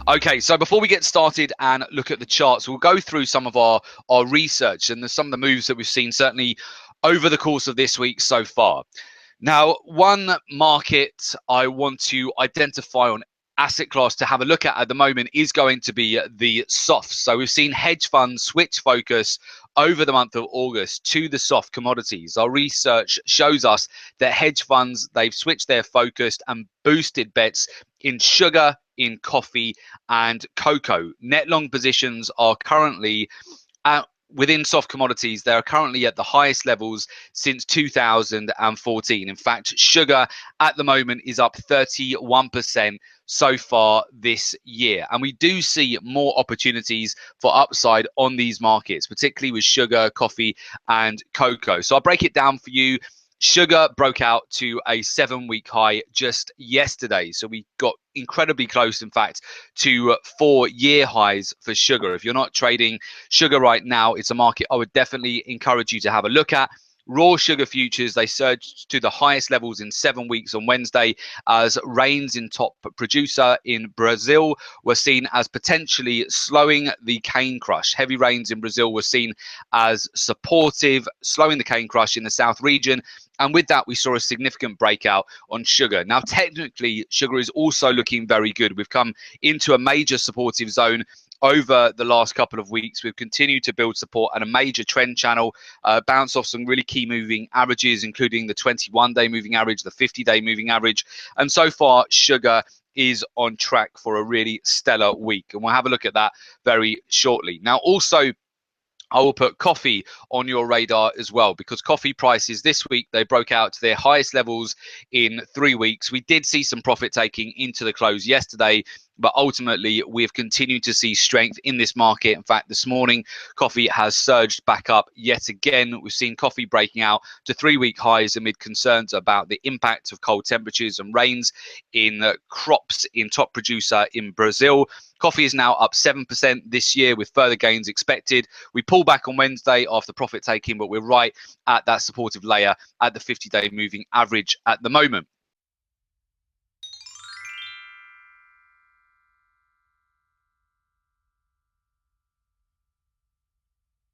Okay, so before we get started and look at the charts, we'll go through some of our research and some of the moves that we've seen certainly over the course of this week so far. Now, one market I want to identify on asset class to have a look at the moment is going to be the softs. So we've seen hedge funds switch focus over the month of August to the soft commodities. Our research shows us that hedge funds, they've switched their focus and boosted bets in sugar, in coffee and cocoa. Net long positions are currently within soft commodities, they are currently at the highest levels since 2014. In fact, sugar at the moment is up 31% so far this year. And we do see more opportunities for upside on these markets, particularly with sugar, coffee, and cocoa. So I'll break it down for you. Sugar broke out to a 7-week high just yesterday. So we got incredibly close, in fact, to 4-year highs for sugar. If you're not trading sugar right now, it's a market I would definitely encourage you to have a look at. Raw sugar futures, they surged to the highest levels in 7 weeks on Wednesday as rains in top producer in Brazil were seen as potentially slowing the cane crush. Heavy rains in Brazil were seen as supportive, slowing the cane crush in the south region. And with that, we saw a significant breakout on sugar. Now, technically, sugar is also looking very good. We've come into a major supportive zone over the last couple of weeks. We've continued to build support and a major trend channel, bounce off some really key moving averages, including the 21-day moving average, the 50-day moving average. And so far, sugar is on track for a really stellar week. And we'll have a look at that very shortly. Now, also, I will put coffee on your radar as well, because coffee prices this week, they broke out to their highest levels in 3 weeks. We did see some profit taking into the close yesterday, but ultimately we've continued to see strength in this market. In fact, this morning, coffee has surged back up yet again. We've seen coffee breaking out to 3-week highs amid concerns about the impact of cold temperatures and rains in crops in top producer in Brazil. Coffee is now up 7% this year with further gains expected. We pull back on Wednesday after profit taking, but we're right at that supportive layer at the 50-day moving average at the moment.